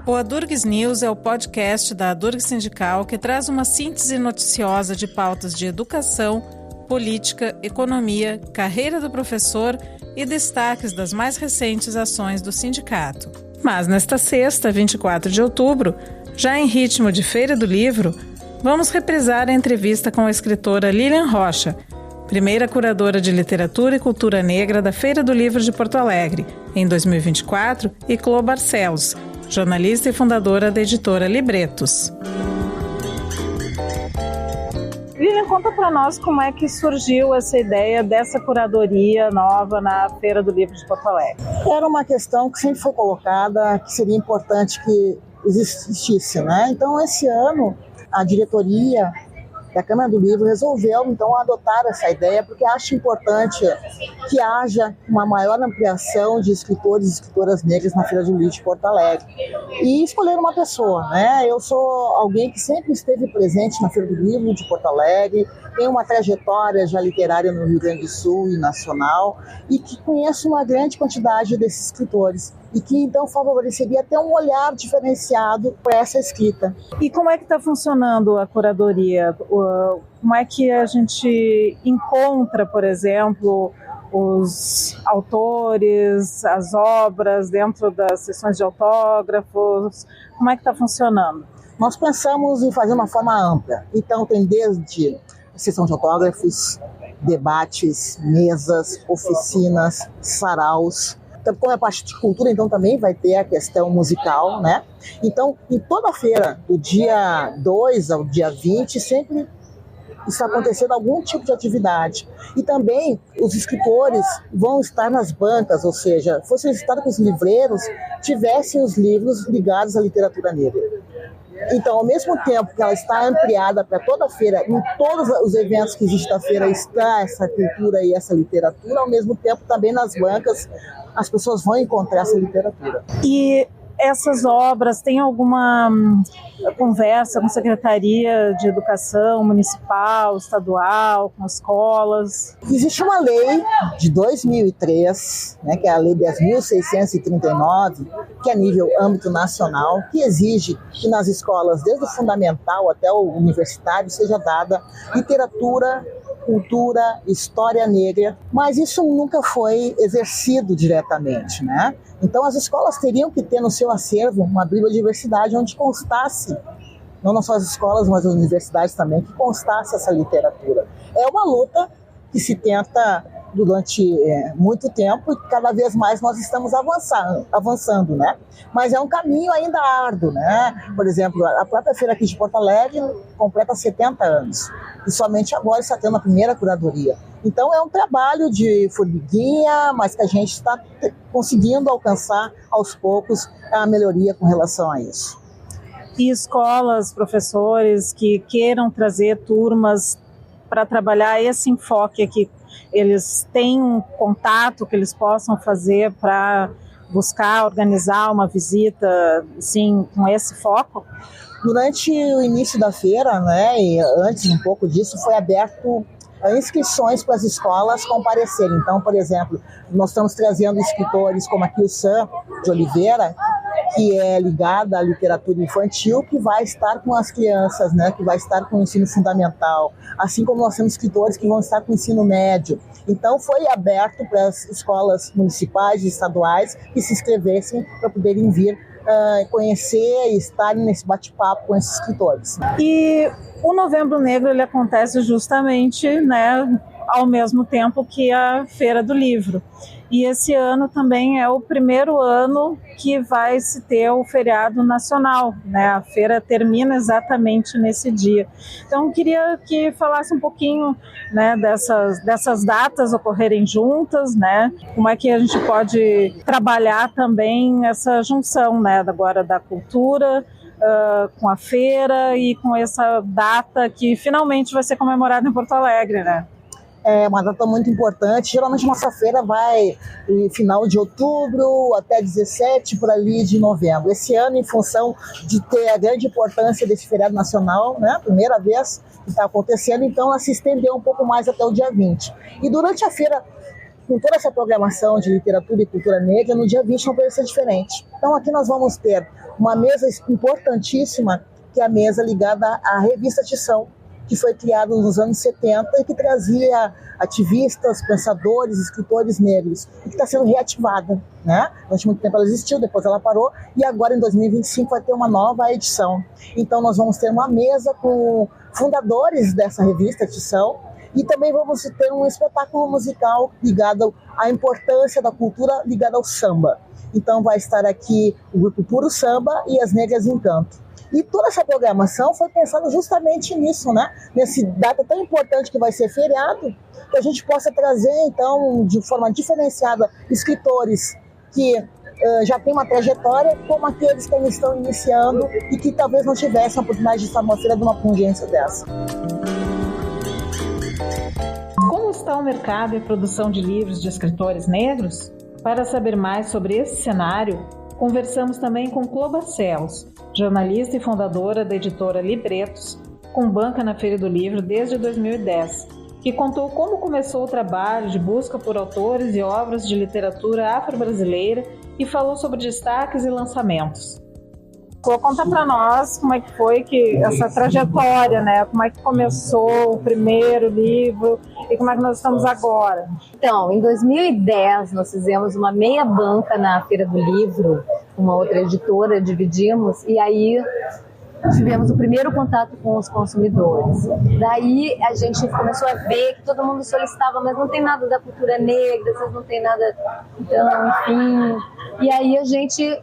O Adurgs News é o podcast da Adurgs Sindical que traz uma síntese noticiosa de pautas de educação, política, economia, carreira do professor e destaques das mais recentes ações do sindicato. Mas nesta sexta, 24 de outubro, já em ritmo de Feira do Livro, vamos reprisar a entrevista com a escritora Lilian Rocha, primeira curadora de literatura e cultura negra da Feira do Livro de Porto Alegre, em 2024, e Clô Barcelos, jornalista e fundadora da editora Libretos. Lilian, conta para nós como é que surgiu essa ideia dessa curadoria nova na Feira do Livro de Porto Alegre. Era uma questão que sempre foi colocada, que seria importante que existisse, né? Então, esse ano, a diretoria da Câmara do Livro resolveu, então, adotar essa ideia, porque acha importante que haja uma maior ampliação de escritores e escritoras negras na Feira do Livro de Porto Alegre. E escolher uma pessoa, né? Eu sou alguém que sempre esteve presente na Feira do Livro de Porto Alegre, tenho uma trajetória já literária no Rio Grande do Sul e nacional, e que conheço uma grande quantidade desses escritores, e que então favoreceria ter um olhar diferenciado para essa escrita. E como é que está funcionando a curadoria? Como é que a gente encontra, por exemplo, os autores, as obras dentro das sessões de autógrafos? Como é que está funcionando? Nós pensamos em fazer uma forma ampla. Então tem desde a sessão de autógrafos, debates, mesas, oficinas, saraus. Como é parte de cultura, então também vai ter a questão musical, né? Então, em toda a feira, do dia 2 ao dia 20, sempre está acontecendo algum tipo de atividade. E também os escritores vão estar nas bancas, ou seja, foi solicitado que os livreiros tivessem os livros ligados à literatura negra. Então, ao mesmo tempo que ela está ampliada para toda a feira, em todos os eventos que existem da feira está essa cultura e essa literatura, ao mesmo tempo também nas bancas as pessoas vão encontrar essa literatura. E essas obras, tem alguma conversa com a Secretaria de Educação Municipal, Estadual, com escolas? Existe uma lei de 2003, né, que é a Lei 10.639, que é a nível âmbito nacional, que exige que nas escolas, desde o fundamental até o universitário, seja dada literatura, cultura, história negra, mas isso nunca foi exercido diretamente, né? Então as escolas teriam que ter no seu acervo uma bibliodiversidade onde constasse, não só as escolas, mas as universidades também, que constasse essa literatura. É uma luta que se tenta durante muito tempo e cada vez mais nós estamos avançando, né? Mas é um caminho ainda árduo, né? Por exemplo, a própria feira aqui de Porto Alegre completa 70 anos e somente agora está tendo a primeira curadoria. Então é um trabalho de formiguinha, mas que a gente está conseguindo alcançar aos poucos a melhoria com relação a isso. E escolas, professores que queiram trazer turmas para trabalhar esse enfoque aqui, eles têm um contato que eles possam fazer para buscar, organizar uma visita, assim, com esse foco? Durante o início da feira, né, e antes um pouco disso, foi aberto inscrições para as escolas comparecerem. Então, por exemplo, nós estamos trazendo escritores como a Kilsan de Oliveira, que é ligada à literatura infantil, que vai estar com as crianças, né, que vai estar com o ensino fundamental, assim como nós temos escritores que vão estar com o ensino médio. Então foi aberto para as escolas municipais e estaduais que se inscrevessem para poderem vir conhecer e estarem nesse bate-papo com esses escritores. E o Novembro Negro ele acontece justamente, né, ao mesmo tempo que a Feira do Livro. E esse ano também é o primeiro ano que vai se ter o feriado nacional, né? A feira termina exatamente nesse dia. Então, queria que falasse um pouquinho, né, dessas datas ocorrerem juntas, né? Como é que a gente pode trabalhar também essa junção, né, agora da cultura, com a feira e com essa data que finalmente vai ser comemorada em Porto Alegre, né? É uma data muito importante. Geralmente nossa feira vai em final de outubro até 17 por ali de novembro. Esse ano, em função de ter a grande importância desse feriado nacional, né, primeira vez que está acontecendo, então ela se estendeu um pouco mais até o dia 20. E durante a feira, com toda essa programação de literatura e cultura negra, no dia 20 não vai ser diferente. Então aqui nós vamos ter uma mesa importantíssima, que é a mesa ligada à revista Tição, que foi criada nos anos 70 e que trazia ativistas, pensadores, escritores negros, e que está sendo reativada, né? Durante muito tempo ela existiu, depois ela parou, e agora em 2025 vai ter uma nova edição. Então nós vamos ter uma mesa com fundadores dessa revista Tição, e também vamos ter um espetáculo musical ligado à importância da cultura ligada ao samba. Então vai estar aqui o grupo Puro Samba e as Negras Encanto. E toda essa programação foi pensada justamente nisso, né? Nesse data tão importante que vai ser feriado, que a gente possa trazer, então, de forma diferenciada, escritores que já têm uma trajetória, como aqueles que ainda estão iniciando e que talvez não tivessem a oportunidade de estar numa feira de uma pungência dessa. Como está o mercado e produção de livros de escritores negros? Para saber mais sobre esse cenário, conversamos também com Cloba Celos, jornalista e fundadora da editora Libretos, com banca na Feira do Livro desde 2010, que contou como começou o trabalho de busca por autores e obras de literatura afro-brasileira e falou sobre destaques e lançamentos. Conta para nós como é que foi essa trajetória, né? Como é que começou o primeiro livro e como é que nós estamos agora. Então, em 2010 nós fizemos uma meia banca na Feira do Livro, uma outra editora, dividimos, e aí tivemos o primeiro contato com os consumidores. Daí a gente começou a ver que todo mundo solicitava, mas não tem nada da cultura negra, vocês não tem nada, então, enfim. E aí a gente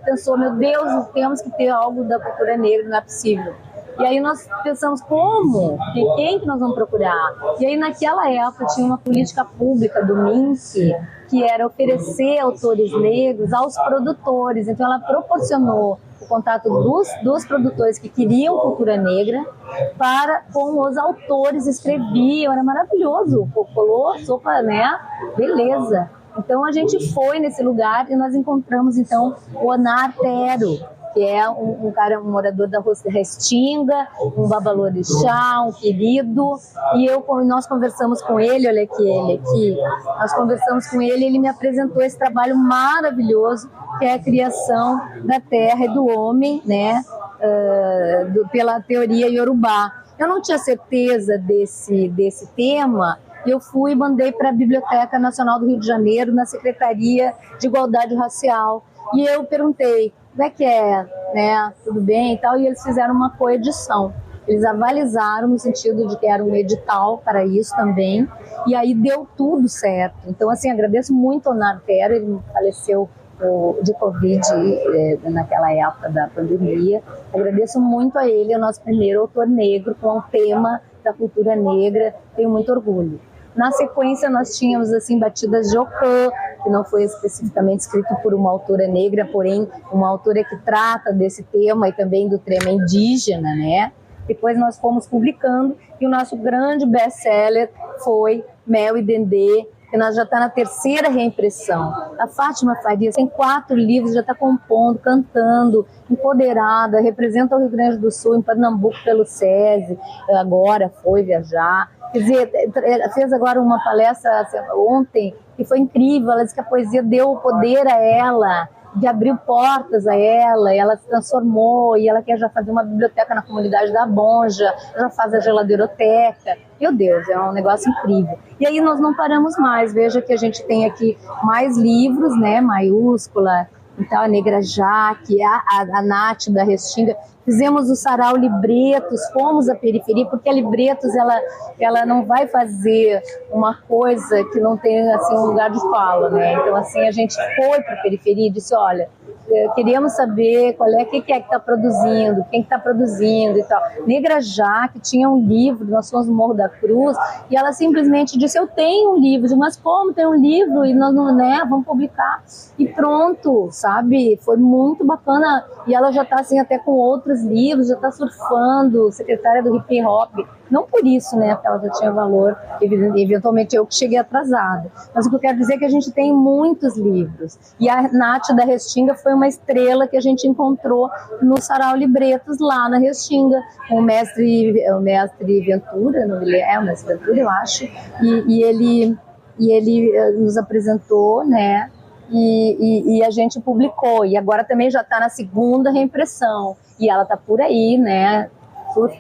pensou, meu Deus, temos que ter algo da cultura negra, não é possível. E aí nós pensamos, como? Quem que nós vamos procurar? E aí naquela época tinha uma política pública do MINC, que era oferecer autores negros aos produtores. Então ela proporcionou o contato dos produtores que queriam cultura negra com os autores, escreviam, era maravilhoso, colou, sopa, né? Beleza. Então a gente foi nesse lugar e nós encontramos então o Onar Tero, que é um morador da Restinga, um babalorixá, um querido, e nós conversamos com ele, olha aqui, ele aqui, nós conversamos com ele e ele me apresentou esse trabalho maravilhoso, que é a criação da terra e do homem, né, pela teoria Yorubá. Eu não tinha certeza desse tema, eu fui e mandei para a Biblioteca Nacional do Rio de Janeiro, na Secretaria de Igualdade Racial, e eu perguntei, como é que é, né, tudo bem e tal, e eles fizeram uma coedição. Eles avalizaram no sentido de que era um edital para isso também, e aí deu tudo certo. Então, assim, agradeço muito ao Nartero, ele faleceu de Covid naquela época da pandemia. Agradeço muito a ele, é o nosso primeiro autor negro com o tema da cultura negra, tenho muito orgulho. Na sequência, nós tínhamos assim Batidas de Ocã, que não foi especificamente escrito por uma autora negra, porém uma autora que trata desse tema e também do tema indígena, né? Depois nós fomos publicando e o nosso grande best-seller foi Mel e Dendê, que nós já está na terceira reimpressão. A Fátima Farias tem 4 livros, já está compondo, cantando, empoderada, representa o Rio Grande do Sul em Pernambuco pelo SESI, agora foi viajar. Quer dizer, fez agora uma palestra ontem que foi incrível. Ela disse que a poesia deu o poder a ela, de abrir portas a ela se transformou e ela quer já fazer uma biblioteca na comunidade da Bonja, já faz a geladeiroteca. Meu Deus, é um negócio incrível. E aí nós não paramos mais, veja que a gente tem aqui mais livros, né, Maiúscula, então a Negra Jaque, a Nath da Restinga. Fizemos o Sarau Libretos, fomos à periferia, porque a Libretos ela não vai fazer uma coisa que não tem assim, um lugar de fala, né? Então assim, a gente foi para a periferia e disse, olha, queríamos saber que está produzindo, quem está produzindo e tal. Negra Jaque tinha um livro, nós fomos no Morro da Cruz, e ela simplesmente disse, eu tenho um livro. Eu disse, mas como tem um livro? E nós não, né, vamos publicar. E pronto, sabe? Foi muito bacana. E ela já está assim, até com outros livros, já está surfando, secretária do hip hop. Não por isso, né, porque ela já tinha valor, eventualmente eu que cheguei atrasada. Mas o que eu quero dizer é que a gente tem muitos livros. E a Nath da Restinga foi uma estrela que a gente encontrou no Sarau Libretos, lá na Restinga, com o mestre Ventura, não me lembro, o mestre Ventura, eu acho, e ele nos apresentou, né, e a gente publicou, e agora também já está na segunda reimpressão, e ela está por aí, né,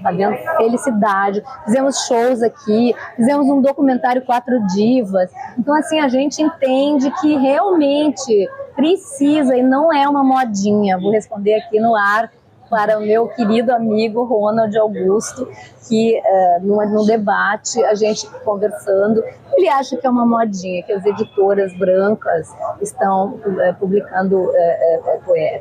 fazendo felicidade. Fizemos shows aqui, fizemos um documentário 4 Divas, então assim, a gente entende que realmente precisa, e não é uma modinha. Vou responder aqui no ar para o meu querido amigo Ronald Augusto, que no debate, a gente conversando, ele acha que é uma modinha, que as editoras brancas estão publicando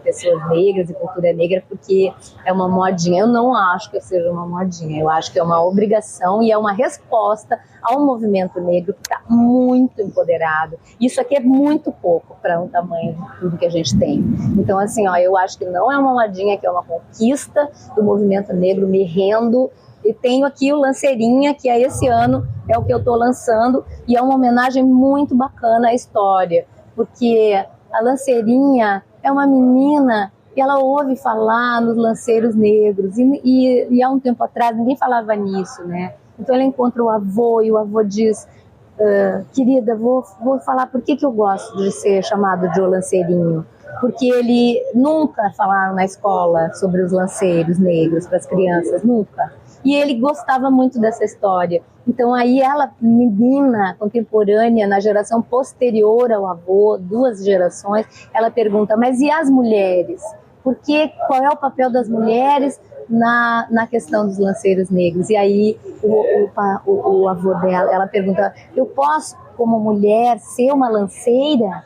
pessoas negras e cultura negra porque é uma modinha. Eu não acho que seja uma modinha, eu acho que é uma obrigação e é uma resposta ao movimento negro que está muito empoderado. Isso aqui é muito pouco para um tamanho de tudo que a gente tem. Então, assim, eu acho que não é uma modinha, que é uma conquista do movimento negro. Me rendo. E tenho aqui o Lanceirinha, que esse ano é o que eu estou lançando, e é uma homenagem muito bacana à história, porque a Lanceirinha é uma menina e ela ouve falar nos lanceiros negros, e há um tempo atrás ninguém falava nisso, né? Então ela encontra o avô, e o avô diz: querida, vou falar por que eu gosto de ser chamado de o Lanceirinho. Porque ele nunca falaram na escola sobre os lanceiros negros para as crianças, nunca. E ele gostava muito dessa história. Então aí ela, menina contemporânea, na geração posterior ao avô, 2 gerações, ela pergunta: mas e as mulheres? Qual é o papel das mulheres na questão dos lanceiros negros? E aí o avô dela, ela pergunta: eu posso, como mulher, ser uma lanceira?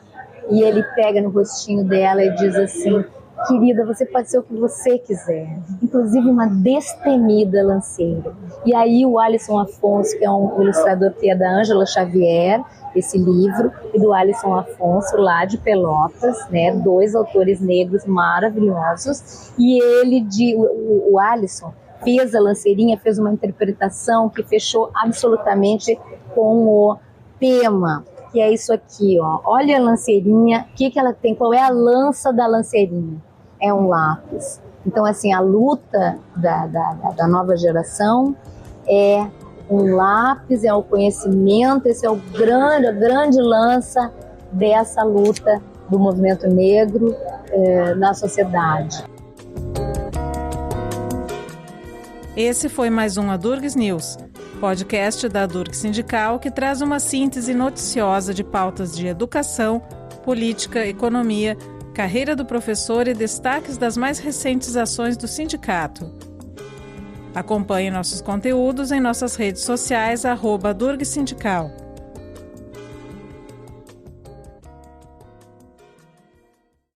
E ele pega no rostinho dela e diz assim: querida, você pode ser o que você quiser, inclusive uma destemida lanceira. E aí o Alisson Afonso, que é um ilustrador que é da Ângela Xavier, esse livro, e do Alisson Afonso, lá de Pelotas, né, 2 autores negros maravilhosos, e o Alisson fez a Lanceirinha, fez uma interpretação que fechou absolutamente com o tema, que é isso aqui, ó. Olha a Lanceirinha, o que ela tem, qual é a lança da Lanceirinha? É um lápis. Então, assim, a luta da nova geração é um lápis, é o conhecimento, esse é a grande lança dessa luta do movimento negro na sociedade. Esse foi mais um Adurgs News, podcast da Adurgs Sindical, que traz uma síntese noticiosa de pautas de educação, política, economia, carreira do professor e destaques das mais recentes ações do sindicato. Acompanhe nossos conteúdos em nossas redes sociais @Adurgs Sindical.